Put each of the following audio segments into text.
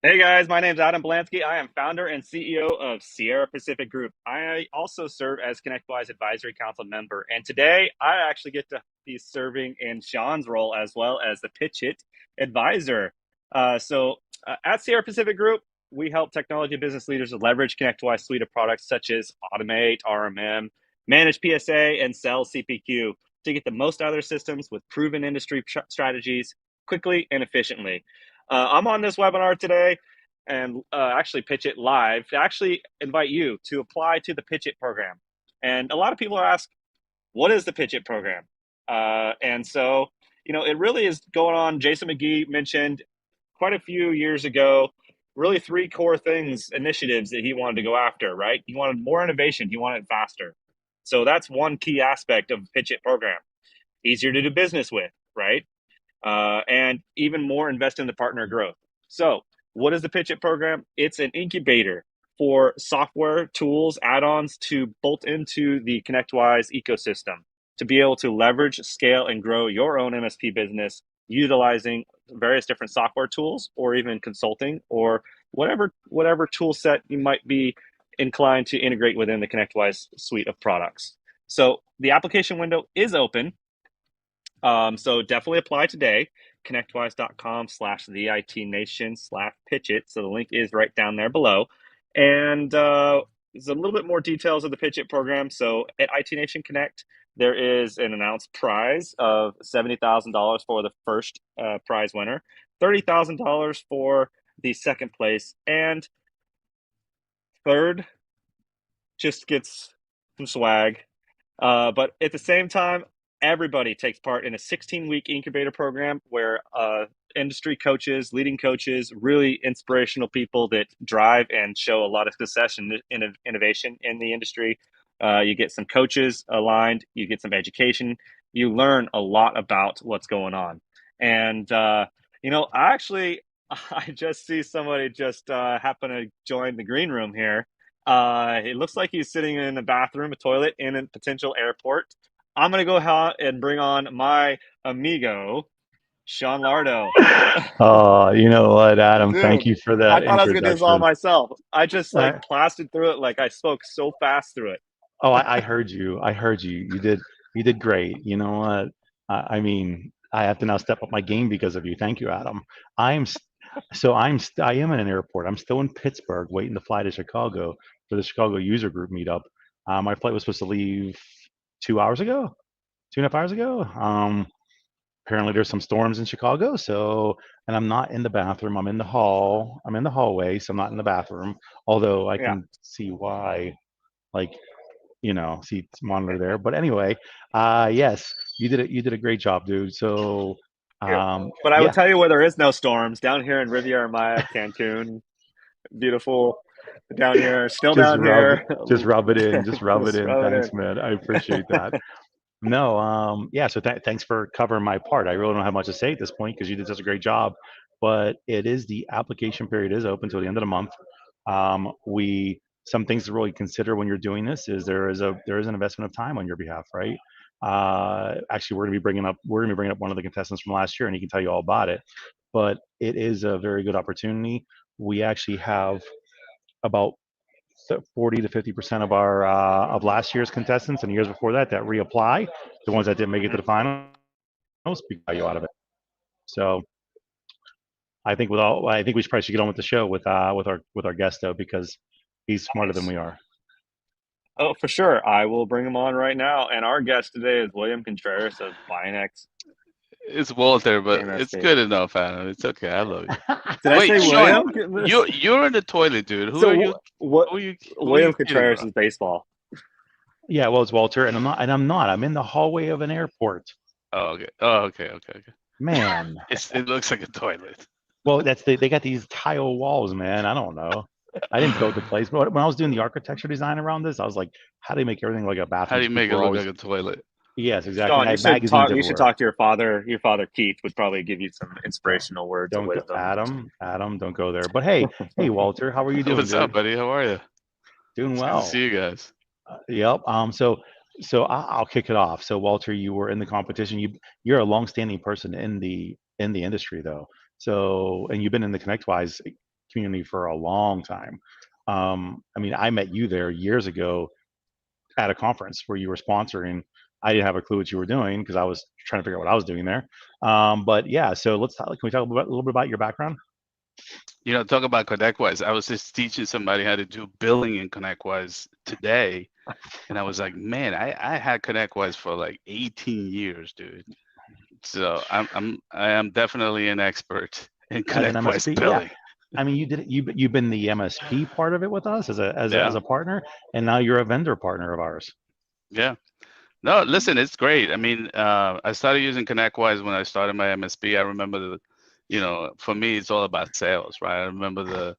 Hey guys, my name is Adam Bielanski. I am founder and CEO of Sierra Pacific Group. I also serve as Connectwise Advisory Council member. And today I actually get to be serving in Sean's role as well as the PitchIT advisor. At Sierra Pacific Group, we help technology business leaders leverage Connectwise suite of products such as Automate, RMM, Manage PSA, and Sell CPQ to get the most out of their systems with proven industry strategies quickly and efficiently. I'm on this webinar today and actually pitch it live to actually invite you to apply to the Pitch It program. And a lot of people ask, what is the Pitch It program? It really is going on. Jason McGee mentioned quite a few years ago, really three core initiatives that he wanted to go after, right? He wanted more innovation. He wanted it faster. So that's one key aspect of the Pitch It program. Easier to do business with, right? And even more invest in the partner growth. So, what is the Pitch It program? It's an incubator for software tools, add-ons to bolt into the Connectwise ecosystem to be able to leverage, scale, and grow your own MSP business utilizing various different software tools or even consulting or whatever tool set you might be inclined to integrate within the Connectwise suite of products. So the application window is open. So definitely apply today. Connectwise.com/theitnation/pitchit. So the link is right down there below. And there's a little bit more details of the Pitch It program. So at IT Nation Connect, there is an announced prize of $70,000 for the first prize winner, $30,000 for the second place, and third just gets some swag. But at the same time, everybody takes part in a 16-week incubator program where industry coaches, leading coaches, really inspirational people that drive and show a lot of success and innovation in the industry. You get some coaches aligned, you get some education, you learn a lot about what's going on. And, I just see somebody just happen to join the green room here. It looks like he's sitting in a bathroom, a toilet in a potential airport. I'm going to go ahead and bring on my amigo, Sean Lardo. You know what, Adam? Thank Dude, you for I that thought I was going to do this all introduction. myself. I just Uh, blasted through it. Like I spoke so fast through it. I heard you. I heard you. You did great. You know what? I have to now step up my game because of you. Thank you, Adam. I'm s- I am in an airport. I'm still in Pittsburgh, waiting to fly to Chicago for the Chicago user group meetup. My flight was supposed to leave 2 hours ago, 2.5 hours ago. Apparently there's some storms in Chicago, and I'm not in the bathroom. I'm in the hall. I'm in the hallway, so I'm not in the bathroom. Although I Yeah. can see why, like, see monitor there. But anyway, yes, you did a great job, dude. So, Yeah. But I would yeah, tell you where there is no storms down here in Riviera Maya, Cancun. Beautiful down here, still just down rub here. just rub it in, just rub it Just in. rub it Thanks, in. man. I appreciate that. No, yeah. So thanks for covering my part. I really don't have much to say at this point because you did such a great job. But the application period is open till the end of the month. We Some things to really consider when you're doing this is there is an investment of time on your behalf, right? Actually, we're going to bring up one of the contestants from last year, and he can tell you all about it. But it is a very good opportunity. We actually have about 40 to 50% of our of last year's contestants and years before that reapply. The ones that didn't make it to the finals, speak value out of it. So I think we should probably get on with the show with our guest though because he's smarter than Nice. we are. Oh, for sure. I will bring him on right now. And our guest today is William Contreras of BINOX It's Walter, but it's MSP. good enough, Adam. It's okay. I love you. Did I Wait, say Sean, William? you're in the toilet, dude. Who are So you? what? Who are you William kidding Contreras about? is baseball. Yeah, well, it's Walter, and I'm in the hallway of an airport. Oh, okay. Oh, okay, okay, okay. Man, It looks like a toilet. well, they got these tile walls, man. I don't know. I didn't build the place, but when I was doing the architecture design around this, I was like, how do you make everything like a How bathroom? do So you make people it were look always, like a toilet? yes, exactly. And Sean, I you had should magazines talk. You should everywhere. talk to your father. Your father Keith would probably give you some inspirational words of Don't go, wisdom. Adam, don't go there. But hey, Walter, how are you doing, What's up, dude? buddy? How are you? Doing It's good to well. see you guys. Yep. I'll kick it off. So Walter, you were in the competition. You're a longstanding person in the industry though. So and you've been in the Connectwise community for a long time. I mean, I met you there years ago at a conference where you were sponsoring. I didn't have a clue what you were doing because I was trying to figure out what I was doing there. But yeah, so let's talk, can we talk a little bit about your background? You know, talk about Connectwise. I was just teaching somebody how to do billing in Connectwise today, and I was like, man, I had Connectwise for like 18 years, dude. So I am definitely an expert in As an Connectwise MSP, yeah. billing. I mean, you've been the MSP part of it with us as Yeah, a partner, and now you're a vendor partner of ours. yeah. No, listen, it's great. I mean, I started using Connectwise when I started my MSP. I remember for me, it's all about sales, right? I remember the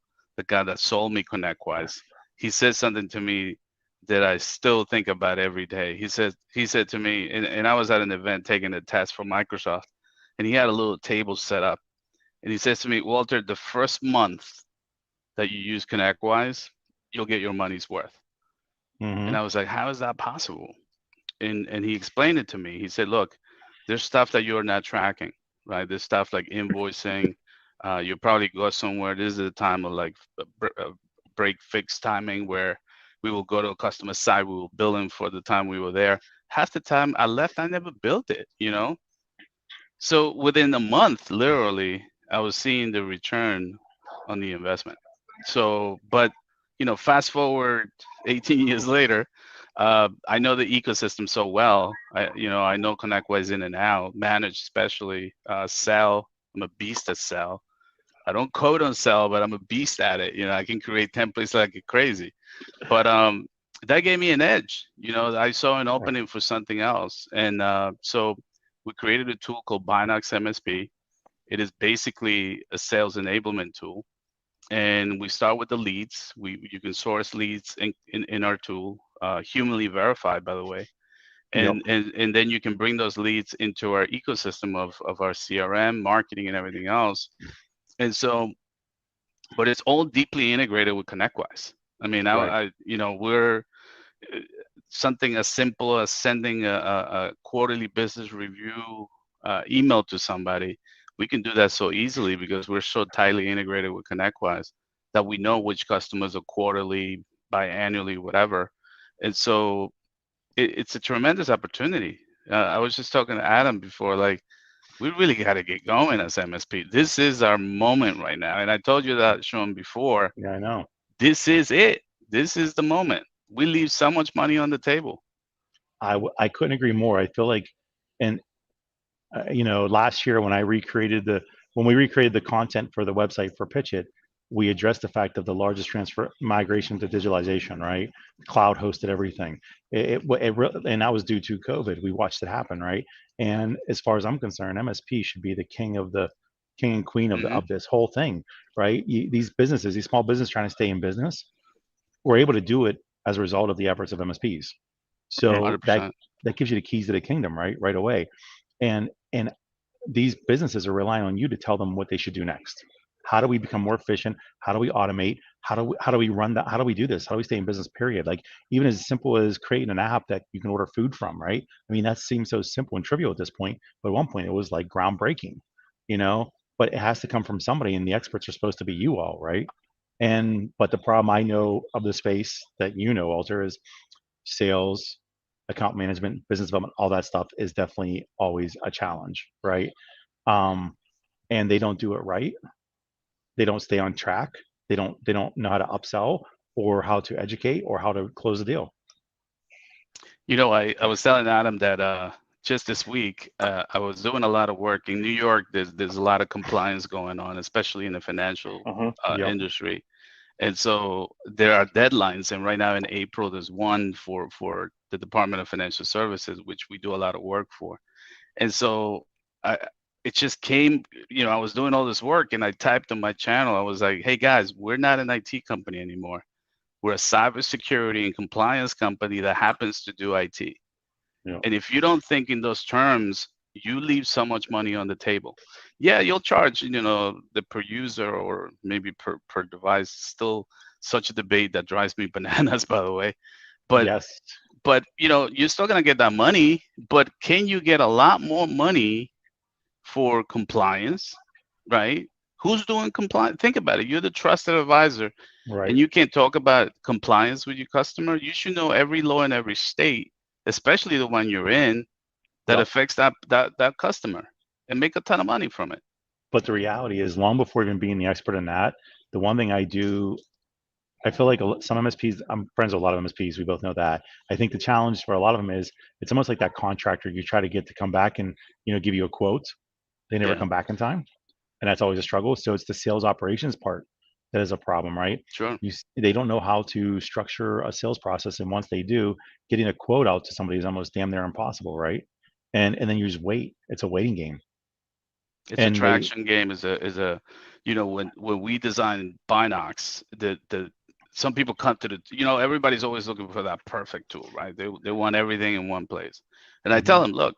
guy that sold me Connectwise. He said something to me that I still think about every day. He said to me, and I was at an event taking a test for Microsoft, and he had a little table set up, and he says to me, Walter, the first month that you use Connectwise, you'll get your money's worth. And Mm-hmm. I was like, how is that possible? And he explained it to me. He said, look, there's stuff that you're not tracking, right? There's stuff like invoicing. You probably go somewhere. This is the time of like break fix timing where we will go to a customer site. We will bill him for the time we were there. Half the time I left, I never built it, So within a month, literally, I was seeing the return on the investment. So, but fast forward 18 years later, I know the ecosystem so well. I know Connectwise in and out, manage especially, sell. I'm a beast at sell. I don't code on sell, but I'm a beast at it. I can create templates like crazy. But that gave me an edge. I saw an opening for something else, and so we created a tool called BINOX MSP. It is basically a sales enablement tool, and we start with the leads. You can source leads in our tool, humanly verified, by the way, Yep. and then you can bring those leads into our ecosystem of our CRM, marketing, and everything else. And so, but it's all deeply integrated with Connectwise. I mean, Right. we're something as simple as sending a quarterly business review email to somebody. We can do that so easily because we're so tightly integrated with Connectwise that we know which customers are quarterly, biannually, whatever. And so it's a tremendous opportunity. I was just talking to Adam before, like, we really got to get going as MSP. This is our moment right now. And I told you that, Sean, before. Yeah, I know. This is it. This is the moment. We leave so much money on the table. I couldn't agree more. I feel like, and last year when we recreated the content for the website for PitchIT, we addressed the fact of the largest transfer migration to digitalization, right? Cloud hosted everything. And that was due to COVID. We watched it happen, right? And as far as I'm concerned, MSP should be the king and queen Mm-hmm. of this whole thing, right? These businesses, these small businesses trying to stay in business, we're able to do it as a result of the efforts of MSPs. So that 100%. gives you the keys to the kingdom, right away. And these businesses are relying on you to tell them what they should do next. How do we become more efficient? How do we automate? How do we run that? How do we do this? How do we stay in business? Period. Like even as simple as creating an app that you can order food from, right? I mean, that seems so simple and trivial at this point, but at one point it was like groundbreaking, you know. But it has to come from somebody, and the experts are supposed to be you all, right? But the problem I know of the space that Walter, is sales, account management, business development, all that stuff is definitely always a challenge, right? Um, and they don't do it right. They don't stay on track. They don't know how to upsell or how to educate or how to close a deal. I was telling Adam that just this week, I was doing a lot of work in New York. There's a lot of compliance going on, especially in the financial Yep. industry. And so there are deadlines. And right now in April, there's one for the Department of Financial Services, which we do a lot of work for. And so it just came, I was doing all this work and I typed on my channel. I was like, hey guys, we're not an IT company anymore. We're a cybersecurity and compliance company that happens to do IT. Yep. And if you don't think in those terms, you leave so much money on the table. Yeah, you'll charge, the per user or maybe per device. Still such a debate that drives me bananas, by the way. But Yes. you're still gonna get that money. But can you get a lot more money for compliance, right? Who's doing compliance? Think about it. You're the trusted advisor, Right. and you can't talk about compliance with your customer. You should know every law in every state, especially the one you're in, that Yep. affects that customer, and make a ton of money from it. But the reality is, long before even being the expert in that, the one thing I do, I feel like some MSPs, I'm friends with a lot of MSPs, we both know that. I think the challenge for a lot of them is it's almost like that contractor you try to get to come back and, give you a quote. They never Yeah, come back in time. And that's always a struggle. So it's the sales operations part that is a problem, right? sure. They don't know how to structure a sales process. And once they do, getting a quote out to somebody is almost damn near impossible, right? And then you just wait. It's a waiting game. It's a And they, traction game. Is a when we design BINOX, the some people come to everybody's always looking for that perfect tool, right? They want everything in one place, and I tell Mhm. them, look,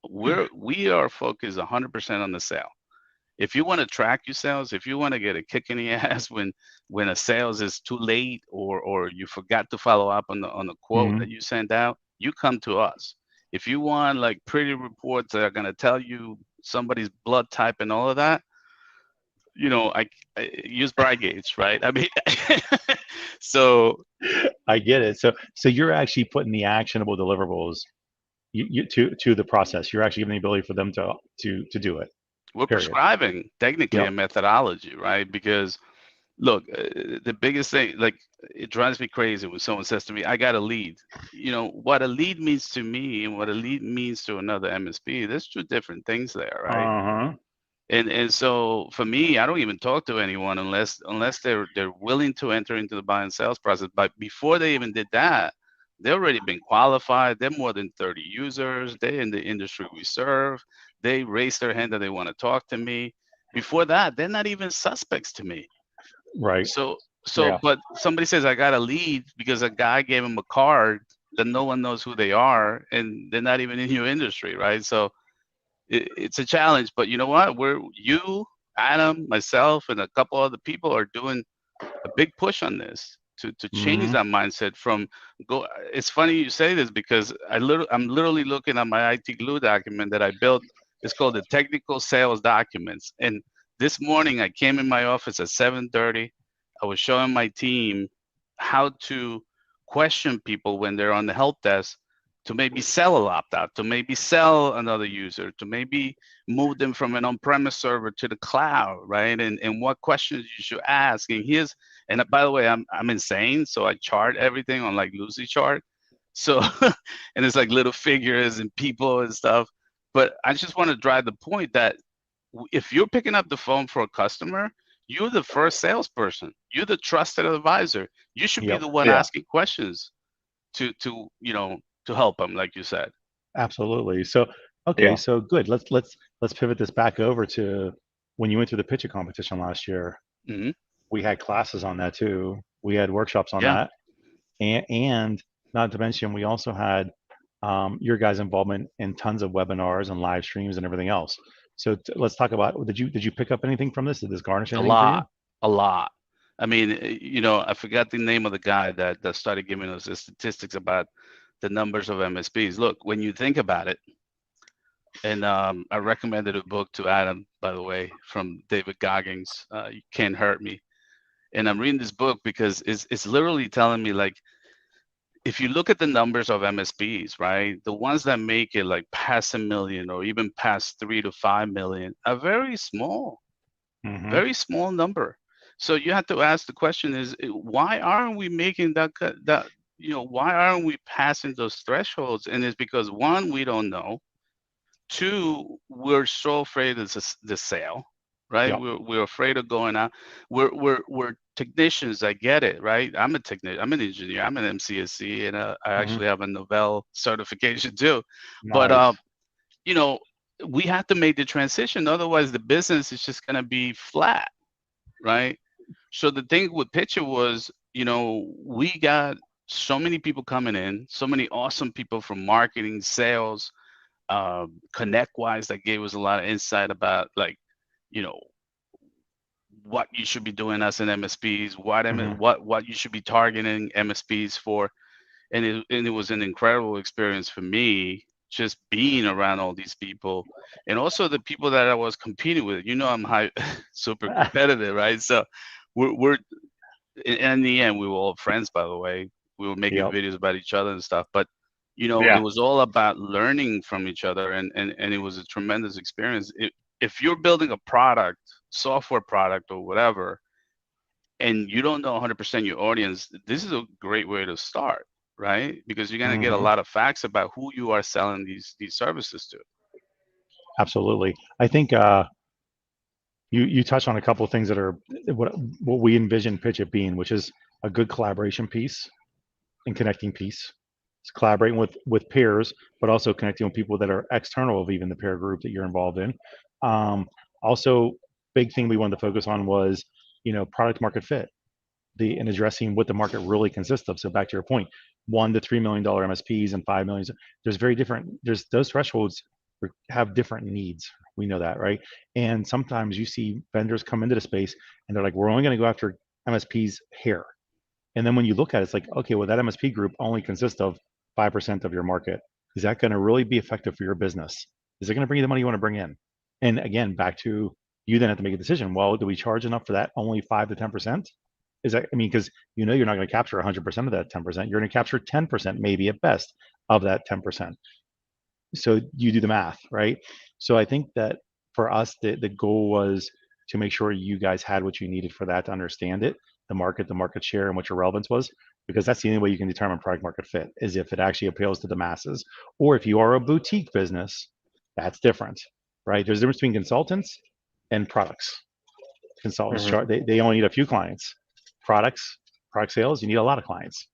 we are focused 100% on the sale. If you want to track your sales, if you want to get a kick in the ass when a sales is too late, or you forgot to follow up on the quote Mhm. that you sent out, you come to us. If you want like pretty reports that are going to tell you somebody's blood type and all of that, I use Bride Gauge, right? I mean, so I get it. So you're actually putting the actionable deliverables to the process. You're actually giving the ability for them to do it. we're Period. prescribing technically a Yep. methodology, right? Because look, the biggest thing, like, it drives me crazy when someone says to me, I got a lead. What a lead means to me and what a lead means to another MSP, there's two different things there, right? Uh-huh. And so for me, I don't even talk to anyone unless they're willing to enter into the buy and sales process. But before they even did that, they've already been qualified. They're more than 30 users. They're in the industry we serve. They raise their hand that they want to talk to me. Before that, they're not even suspects to me. Right. So, Yeah. but somebody says I got a lead because a guy gave him a card that no one knows who they are, and they're not even in your industry, right? So it's a challenge. But you know what? You, Adam, myself, and a couple other people are doing a big push on this to change Mhm. that mindset from go. It's funny you say this because I'm literally looking at my IT glue document that I built. It's called the technical sales documents. And this morning I came in my office at 7:30. I was showing my team how to question people when they're on the help desk, to maybe sell a laptop, to maybe sell another user, to maybe move them from an on-premise server to the cloud, right? And what questions you should ask. And by the way, I'm insane, so I chart everything on like Lucy chart. So and it's like little figures and people and stuff. But I just want to drive the point that if you're picking up the phone for a customer, you're the first salesperson. You're the trusted advisor. You should be Yep. the one Yeah. asking questions to help them, like you said. Absolutely. So okay, Yeah. so good. Let's pivot this back over to when you went through the pitching competition last year. Hmm. We had classes on that too. We had workshops on Yeah, that, and not to mention we also had your guys' involvement in tons of webinars and live streams and everything else. So let's talk about, did you pick up anything from this? Did this garnish a anything for you? lot, a lot. I mean, I forgot the name of the guy that started giving us the statistics about the numbers of MSPs. Look, when you think about it, and I recommended a book to Adam, by the way, from David Goggins. You Can't Hurt Me. And I'm reading this book because it's literally telling me, like, if you look at the numbers of MSPs, right, the ones that make it like past 1 million or even past 3 to 5 million are Hmm. very small number. So you have to ask the question is, why aren't we making why aren't we passing those thresholds? And it's because, one, we don't know. Two, we're so afraid of the sale, right? Yep. We're afraid of going out. We're technicians. I get it, right? I'm a technician. I'm an engineer. I'm an MCSC, and I Hmm. actually have a Novell certification too. But Nice. you know, we have to make the transition. Otherwise, the business is just gonna be flat, right? So the thing with PitchIT was, we got so many people coming in, so many awesome people from marketing, sales, Connectwise, that gave us a lot of insight about, like, you know what you should be doing as an MSPs, Hmm. what you should be targeting MSPs for, and it was an incredible experience for me. just being around all these people, and also the people that I was competing with. You know, I'm high, super competitive, right? So we're in the end, we were all friends, by the way. We were making Yep. videos about each other and stuff, but you know, it Yeah. was all about learning from each other, and it was a tremendous experience. If you're building a product, software product or whatever, and you don't know 100% your audience, this is a great way to start, right? Because you're gonna get a Hmm. lot of facts about who you are selling these services to. Absolutely. I think you touched on a couple of things that are what we envision pitch it being, which is a good collaboration piece and connecting piece. It's collaborating with peers, but also connecting with people that are external of even the peer group that you're involved in. Also, big thing we wanted to focus on was product market fit, and addressing what the market really consists of. So back to your point, $1 to $3 million MSPs and 5 million. There's very different. There's those thresholds have different needs. We know that, right? And sometimes you see vendors come into the space and they're like, we're only going to go after MSPs here. And then when you look at it, it's like, okay, well, that MSP group only consists of 5% of your market. Is that going to really be effective for your business? Is it going to bring you the money you want to bring in? And again, back to you then have to make a decision. Well, do we charge enough for that only 5 to 10%? Is that, I mean, because you're not going to capture 100% of that 10%. You're going to capture 10%, maybe at best, of that 10%. So you do the math, right? So I think that for us, the goal was to make sure you guys had what you needed for that to understand it, the market share, and what your relevance was, because that's the only way you can determine product market fit is if it actually appeals to the masses. Or if you are a boutique business, that's different, right? There's a difference between consultants and products. Consultants Hmm. chart they only need a few clients. Products, product sales, you need a lot of clients.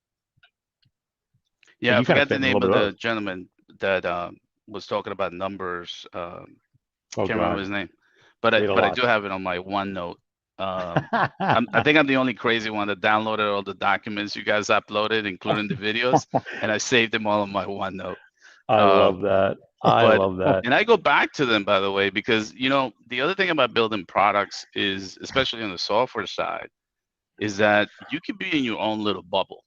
But Yeah, I you kind of forgot fit the in a name little of bit of the both. gentleman that was talking about numbers. Oh Can't remember God, his name, but we had a I lot. do have it on my OneNote. I think I'm the only crazy one that downloaded all the documents you guys uploaded, including the videos, and I saved them all on my OneNote. I Um, love that. I but love that. and I go back to them, by the way, because you know the other thing about building products is, especially on the software side, is that you can be in your own little bubble,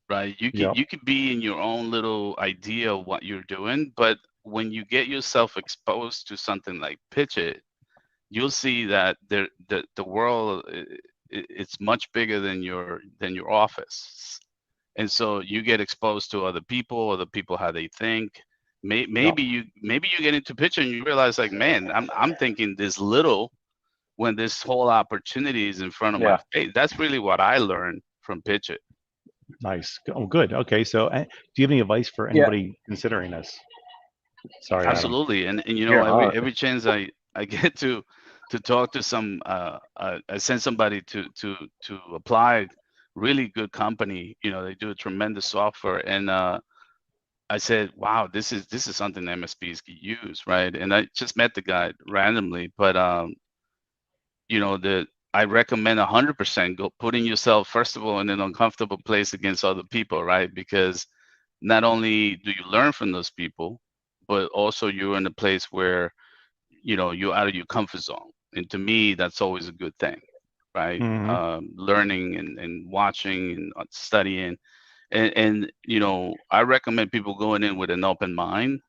right? Yep. You could be in your own little idea of what you're doing, but when you get yourself exposed to something like PitchIt, you'll see that the world it's much bigger than your office, and so you get exposed to other people how they think. Yep. Maybe you get into pitch and you realize like, man, I'm thinking this little when this whole opportunity is in front of my Yeah. face. That's really what I learned from pitch it. Nice. Oh, good. Okay. So, do you have any advice for Yeah. anybody considering this? Sorry, Adam. Absolutely, and you know, Yeah. All right. every chance I get to talk to some I send somebody to apply, really good company. You know, they do a tremendous software, and I said, wow, this is something MSPs could use, right? And I just met the guy randomly, but you know, the I recommend 100% go putting yourself first of all in an uncomfortable place against other people, right? Because not only do you learn from those people, but also you're in a place where you know you're out of your comfort zone, and to me that's always a good thing, right? Hmm. Learning and watching and studying, and you know I recommend people going in with an open mind,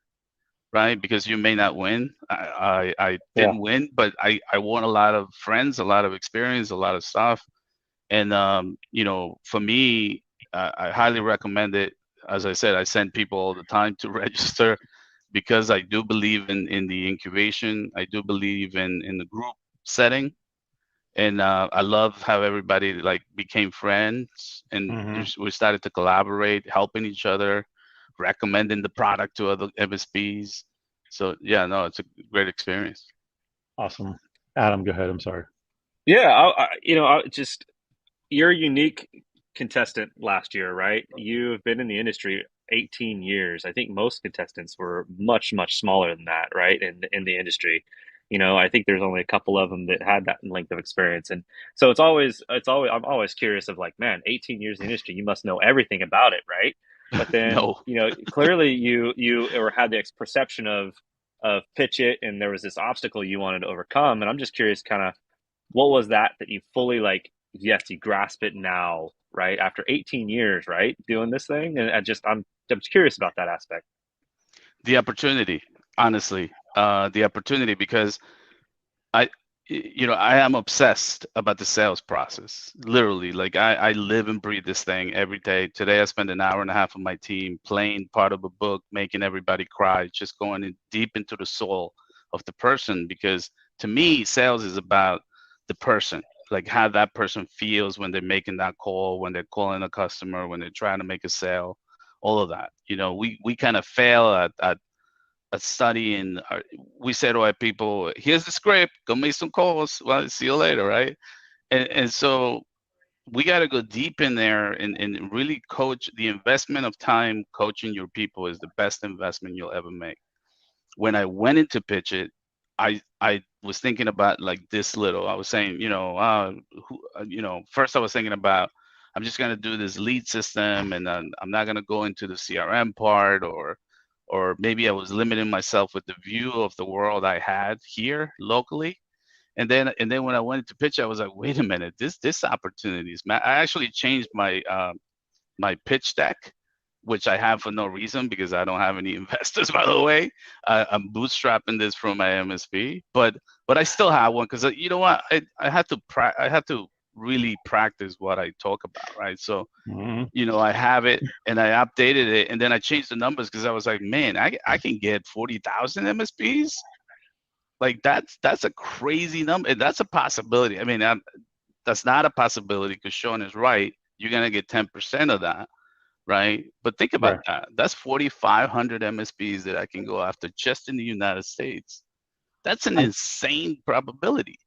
right? Because you may not win. I Yeah. didn't win, but I won a lot of friends, a lot of experience, a lot of stuff. And you know, for me, I highly recommend it. As I said, I send people all the time to register because I do believe in the incubation. I do believe in the group setting, and I love how everybody like became friends and Hmm. we started to collaborate, helping each other, recommending the product to other MSPs. So yeah, no, it's a great experience. Awesome. Adam, go ahead. I'm sorry. Yeah. I just you're a unique contestant last year, right? You've been in the industry 18 years. I think most contestants were much, much smaller than that, right? In the industry. I think there's only a couple of them that had that length of experience. And so I'm always curious of like, man, 18 years in the industry, you must know everything about it, right? But then, No, clearly you or had the perception of pitch it and there was this obstacle you wanted to overcome. And I'm just curious kind of what was that you fully like, yes, you grasp it now, right? After 18 years, right? Doing this thing. And I'm just curious about that aspect. The opportunity, honestly, the opportunity, because I, I am obsessed about the sales process. Literally, like I live and breathe this thing every day. Today, I spent an hour and a half with my team playing part of a book, making everybody cry, just going in deep into the soul of the person. Because to me, sales is about the person, like how that person feels when they're making that call, when they're calling a customer, when they're trying to make a sale, all of that. We kind of fail at a study and we say to our people, here's the script, go make some calls, well, see you later, right? And so we got to go deep in there and really coach. The investment of time coaching your people is the best investment you'll ever make. When I went into pitch it, I was thinking about like this little. I was saying, first I was thinking about I'm just gonna do this lead system, and then I'm not gonna go into the CRM part, or maybe I was limiting myself with the view of the world I had here locally. And then when I went into pitch, I was like, wait a minute, this opportunity is. I actually changed my pitch deck, which I have for no reason because I don't have any investors, by the way. I'm bootstrapping this from my MSP, but I still have one because you know what? I had to I had to really practice what I talk about, right? So I have it and I updated it and then I changed the numbers because I was like, man, I can get 40,000 MSPs. Like that's a crazy number. And that's a possibility. I mean, that's not a possibility because Sean is right. You're gonna get 10% of that, right? But think about Right. that. That's 4,500 MSPs that I can go after just in the United States. That's an insane probability.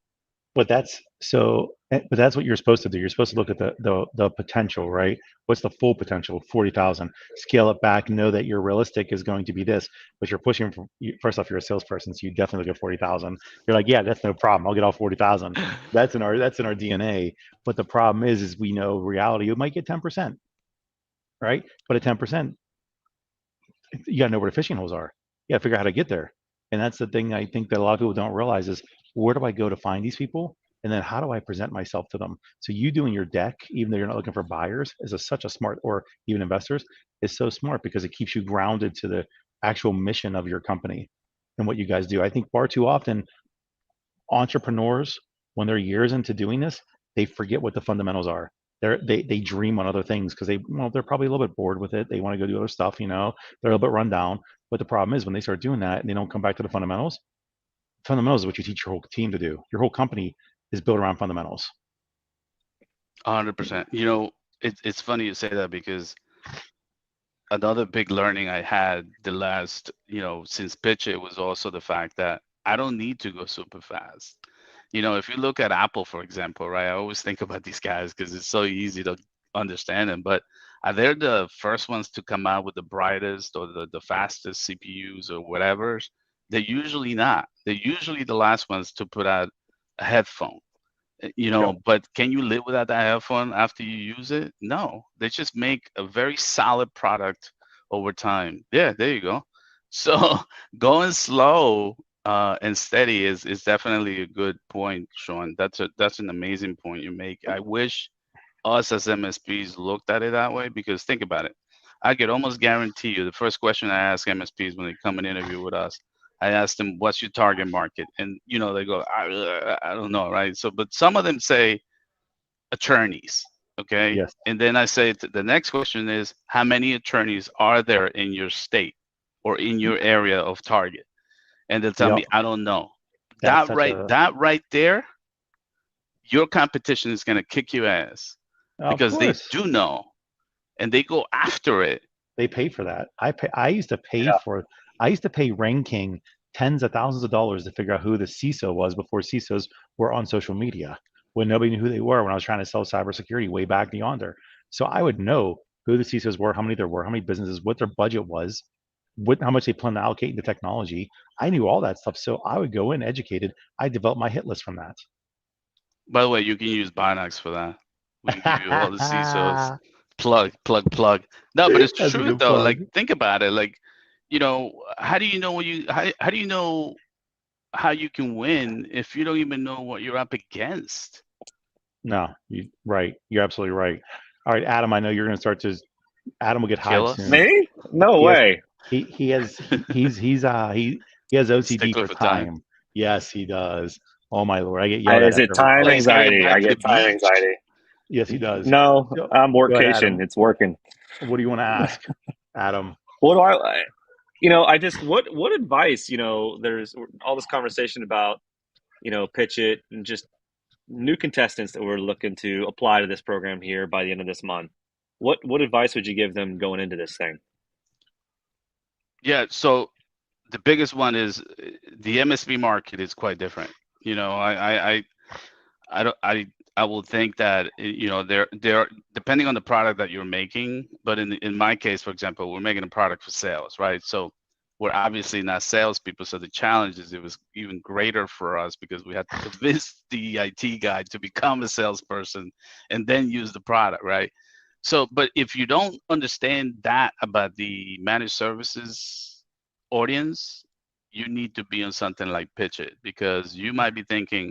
But that's what you're supposed to do. You're supposed to look at the potential, right? What's the full potential? 40,000. Scale it back. Know that your realistic is going to be this, but you're pushing for, first off, you're a salesperson, so you definitely look at 40,000. You're like, yeah, that's no problem. I'll get all 40,000. That's in our DNA. But the problem is we know reality. You might get 10%, right? But at 10%, you got to know where the fishing holes are. You got to figure out how to get there. And that's the thing I think that a lot of people don't realize is where do I go to find these people? And then how do I present myself to them? So you doing your deck, even though you're not looking for buyers, such a smart, or even investors, is so smart because it keeps you grounded to the actual mission of your company and what you guys do. I think far too often entrepreneurs, when they're years into doing this, they forget what the fundamentals are. They dream on other things because they're probably a little bit bored with it. They want to go do other stuff, they're a little bit run down. But the problem is when they start doing that and they don't come back to the fundamentals. Fundamentals is what you teach your whole team to do. Your whole company is built around fundamentals. 100%. It's funny you say that because another big learning I had the last, since PitchIT was also the fact that I don't need to go super fast. If you look at Apple, for example, right? I always think about these guys because it's so easy to understand them, but are they the first ones to come out with the brightest or the fastest CPUs or whatever? They're usually not. They're usually the last ones to put out a headphone. Yep. But can you live without that headphone after you use it? No, they just make a very solid product over time. Yeah, there you go. So going slow and steady is definitely a good point, Sean. That's an amazing point you make. I wish us as MSPs looked at it that way because think about it. I could almost guarantee you the first question I ask MSPs when they come and interview with us, I ask them, "What's your target market?" And they go, "I don't know," right? So, but some of them say attorneys, okay? Yes. And then I say the next question is, how many attorneys are there in your state or in your area of target? And they'll tell Yep. me, I don't know. That's That such right, a. that right there, your competition is gonna kick your ass Of because they course. do know and they go after it. They pay for that. I used to pay Yeah. for. I used to pay ranking tens of thousands of dollars to figure out who the CISO was before CISOs were on social media, when nobody knew who they were when I was trying to sell cybersecurity way back yonder. So I would know who the CISOs were, how many there were, how many businesses, what their budget was, how much they plan to allocate into technology. I knew all that stuff. So I would go in educated. I developed my hit list from that. By the way, you can use BINOX for that. We can give you all the CISOs. Plug, plug, plug. No, but it's That's a true good though. plug. Like, think about it. Like, how do you know how do you know how you can win if you don't even know what you're up against? No, right. You're absolutely right. All right, Adam, I know you're going to start to. Adam will get Kill hive us? soon. Me? No He has way. he has he has OCD Stickler for for time. time. Yes, he does. Oh my lord, I get yelled Is at it every time Oh, day. he's got to get anxiety? back I to the get time beach. anxiety. Yes, he does. No, Go, I'm go ahead, workation. Adam. It's working. What do you want to ask, Adam? What do I just what advice, there's all this conversation about, pitch it and just new contestants that we're looking to apply to this program here by the end of this month. What advice would you give them going into this thing? Yeah. So the biggest one is the MSP market is quite different. I don't I will think that there depending on the product that you're making, but in my case, for example, we're making a product for sales, right? So we're obviously not salespeople, so the challenge is it was even greater for us because we had to convince the IT guy to become a salesperson and then use the product, right? So, but if you don't understand that about the managed services audience, you need to be on something like Pitch It because you might be thinking,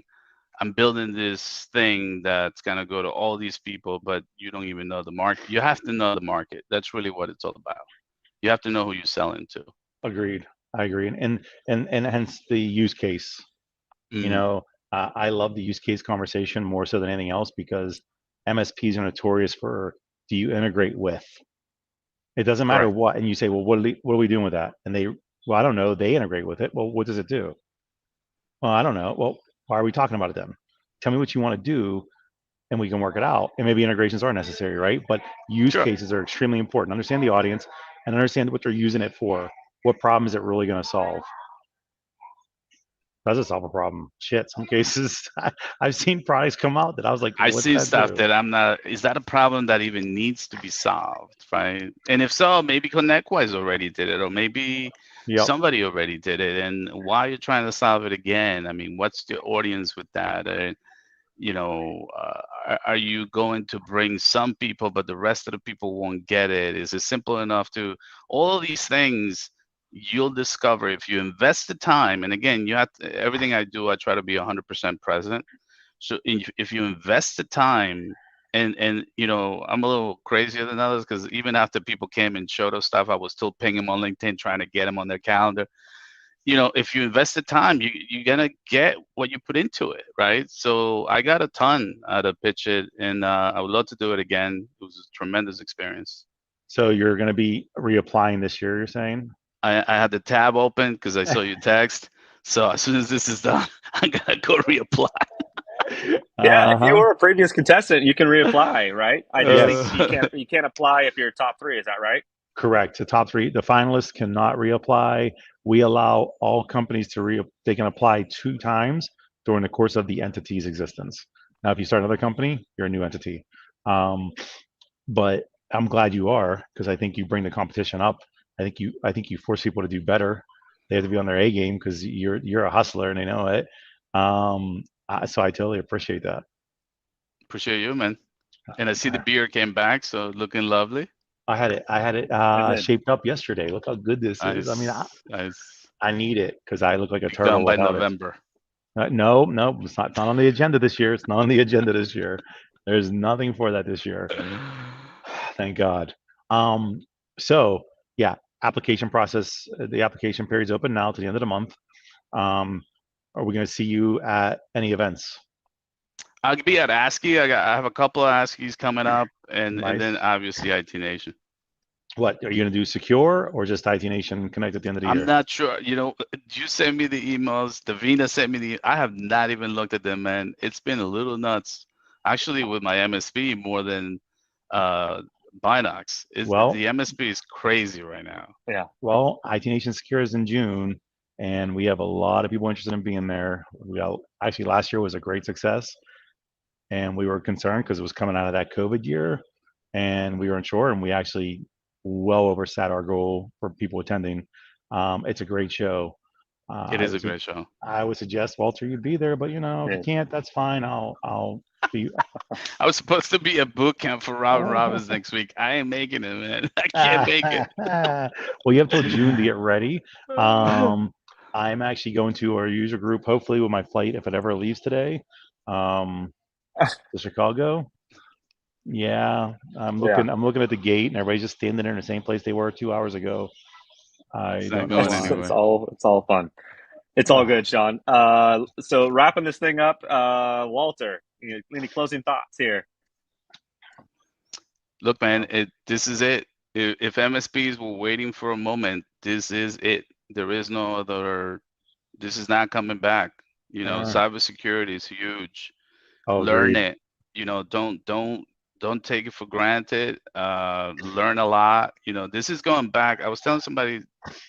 I'm building this thing that's gonna go to all these people, but you don't even know the market. You have to know the market. That's really what it's all about. You have to know who you're selling to. Agreed. I agree, and hence the use case. You Mm, know, I love the use case conversation more so than anything else because MSPs are notorious for do you integrate with? It doesn't matter correct. what, and you say, well, what are we doing with that? And they, well, I don't know. They integrate with it. Well, what does it do? Well, I don't know. Well, why are we talking about it then? Tell me what you want to do, and we can work it out. And maybe integrations are necessary, right? But use Sure. cases are extremely important. Understand the audience and understand what they're using it for. What problem is it really going to solve? Does it solve a problem? Shit, some cases I've seen products come out that I was like, I what's see that stuff do? that I'm not. Is that a problem that even needs to be solved, right? And if so, maybe Connectwise already did it, or maybe Yep. somebody already did it. And why are you trying to solve it again? I mean, what's the audience with that? Are you going to bring some people, but the rest of the people won't get it? Is it simple enough to all of these things? You'll discover if you invest the time. And again, everything I do, I try to be 100% present. So if you invest the time, and I'm a little crazier than others because even after people came and showed us stuff, I was still pinging them on LinkedIn trying to get them on their calendar. If you invest the time, you're gonna get what you put into it, right? So I got a ton out of Pitch It, and I would love to do it again. It was a tremendous experience. So you're going to be reapplying this year, you're saying? I had the tab open because I saw your text. So as soon as this is done, I'm gonna go reapply. Yeah, if you Uh-huh. were a previous contestant, you can reapply, right? I just think Yes. you Uh, can't you can't apply if you're top three. Is that right? Correct. The top three, the finalists cannot reapply. We allow all companies to they can apply 2 times during the course of the entity's existence. Now, if you start another company, you're a new entity. Um, but I'm glad you are because I think you bring the competition up. I think you force people to do better. They have to be on their A game because you're a hustler and they know it. So I totally appreciate that. appreciate you, man. And I see the beer came back, so looking lovely. I had it Is it? shaped up yesterday. Look how good this is. I mean, Nice, nice. I need it because I look like a Be done turtle by without it. November. No, no, it's not on the agenda this year. It's not on the agenda this year. There's nothing for that this year. Thank God. Um, so yeah, application process. The application period's open now to the end of the month. Um, are we going to see you at any events? I'll be at ASCII. I have a couple of ASCIIs coming up, and Nice. then obviously IT Nation. What are you going to do? Secure or just IT Nation Connect at the end of the I'm year? not sure. You sent me the emails. Davina sent me I have not even looked at them, man. It's been a little nuts. Actually, with my MSP more than uh BINOX. The Well, MSP is crazy right now. Yeah. well, IT Nation Secure is in June, and we have a lot of people interested in being there. Actually last year was a great success, and we were concerned because it was coming out of that COVID year, and we were unsure, and we actually well oversat our goal for people attending. It's a great show. It I is a would great show. I would suggest Walter you'd be there, but if you Yeah. can't, that's fine. I'll be. I was supposed to be at boot camp for Robin Robbins next week. I ain't making it, man. I can't make it. Well, you have till June to get ready. Um, I'm actually going to our user group, hopefully with my flight, if it ever leaves today, to Chicago. Yeah, I'm Yeah. looking. I'm looking at the gate, and everybody's just standing there in the same place they were 2 hours ago. I It's not don't know going It's, why. it's anywhere. all it's all fun. It's all Ugh. good, Sean. So wrapping this thing up, Walter, any closing thoughts here? Look, man, this is it. If MSPs were waiting for a moment, this is it. There is no other. This is not coming back. Uh, Cybersecurity is huge. oh, Learn agreed. it. Don't take it for granted. Learn a lot. This is going back. I was telling somebody,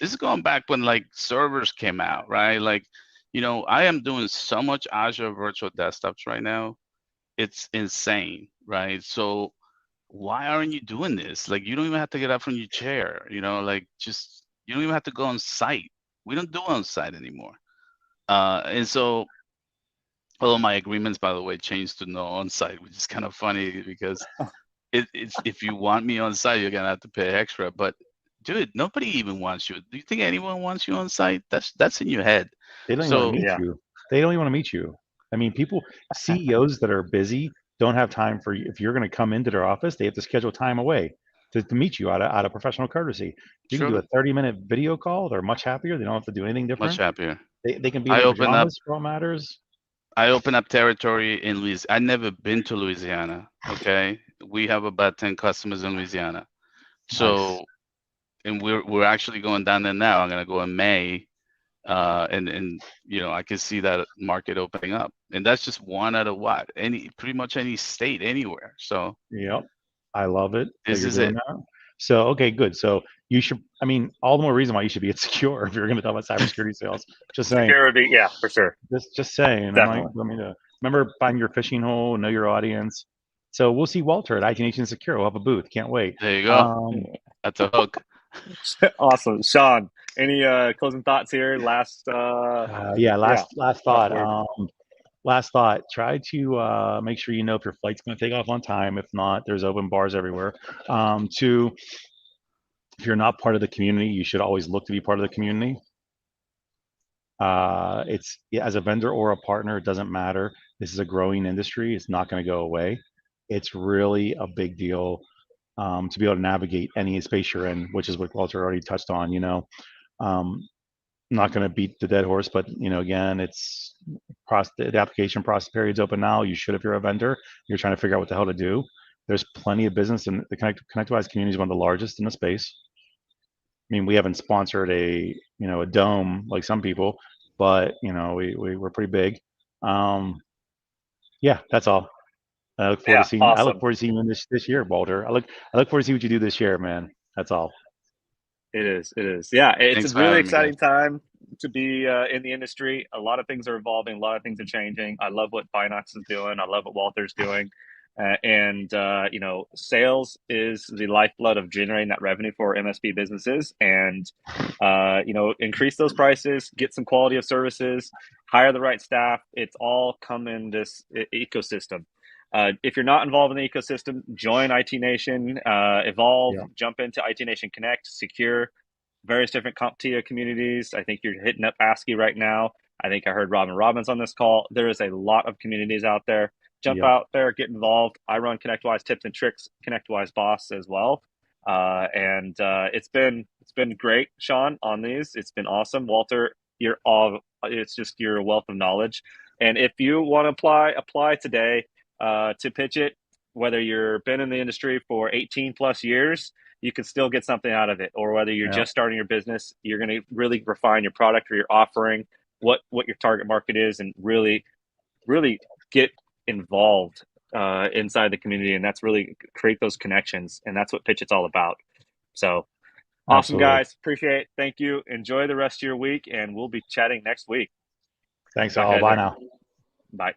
this is going back when like servers came out, right? Like, I am doing so much Azure virtual desktops right now. It's insane, right? So why aren't you doing this? Like, you don't even have to get up from your chair, like just, you don't even have to go on site. We don't do on site anymore. And so all of my agreements, by the way, changed to no on site, which is kind of funny because it's if you want me on site, you're gonna have to pay extra. But dude, nobody even wants you. Do you think anyone wants you on site? That's in your head. They don't even want to So meet Yeah, you. They don't even want to meet you. I mean, people, CEOs that are busy don't have time for you. If you're going to come into their office, they have to schedule time away to meet you out of professional courtesy. You can do true, a 30-minute video call. They're much happier. They don't have to do anything much different. happier. They can be in I their open up pajamas for all matters. I open up territory in Louisiana. I've never been to Louisiana. Okay. We have about 10 customers in Louisiana. Nice. So, and we're actually going down there now. I'm gonna go in May. And I can see that market opening up. And that's just one out of what? Pretty much any state, anywhere. So Yep. I love it that this you're is doing it. that. So, okay, good. So you should, I mean, all the more reason why you should be insecure if you're going to talk about cybersecurity sales. Just saying. security. Yeah, for sure, Just saying. I'm like, definitely. let me know. Remember, find your fishing hole, know your audience. So we'll see Walter at IT Nation Secure. We'll have a booth. Can't wait. There you go. Um, That's a hook. Awesome, Sean. Any closing thoughts here? Last, yeah. yeah, Last last thought. word. Last thought. Try to make sure you know if your flight's going to take off on time. If not, there's open bars everywhere. Two, if you're not part of the community, you should always look to be part of the community. It's as a vendor or a partner, it doesn't matter. This is a growing industry. It's not going to go away. It's really a big deal to be able to navigate any space you're in, which is what Walter already touched on. I'm not going to beat the dead horse, but again, it's the application process period's open now. You should, if you're a vendor, you're trying to figure out what the hell to do. There's plenty of business, and the Connectwise community is one of the largest in the space. I mean, we haven't sponsored a dome like some people, but we're pretty big. Um, yeah, that's all. I look forward to Yeah, seeing. I look awesome. forward to seeing you this year, Boulder. I look forward to see what you do this year, man. That's all. It is. It is. Yeah, it's a Thanks for really having me, guys. exciting time to be in the industry. A lot of things are evolving. A lot of things are changing. I love what BINOX is doing. I love what Walter's doing. And sales is the lifeblood of generating that revenue for MSP businesses. And increase those prices, get some quality of services, hire the right staff. It's all come in this ecosystem. If you're not involved in the ecosystem, join IT Nation, evolve, Yeah, jump into IT Nation Connect, secure, various different CompTIA communities. I think you're hitting up ASCII right now. I think I heard Robin Robbins on this call. There is a lot of communities out there. Jump yep, out there, get involved. I run Connectwise Tips and Tricks, Connectwise Boss as well. And it's been great, Sean, on these. It's been awesome. Walter, it's just your wealth of knowledge. And if you want to apply today to PitchIT, whether you're been in the industry for 18 plus years, you can still get something out of it. Or whether you're yeah, just starting your business, you're going to really refine your product or your offering, what your target market is, and really get involved inside the community. And that's really create those connections. And that's what PitchIt's all about. So awesome, absolutely. guys. Appreciate it. Thank you. Enjoy the rest of your week, and we'll be chatting next week. Thanks Talk to all. you guys Bye later. now. Bye.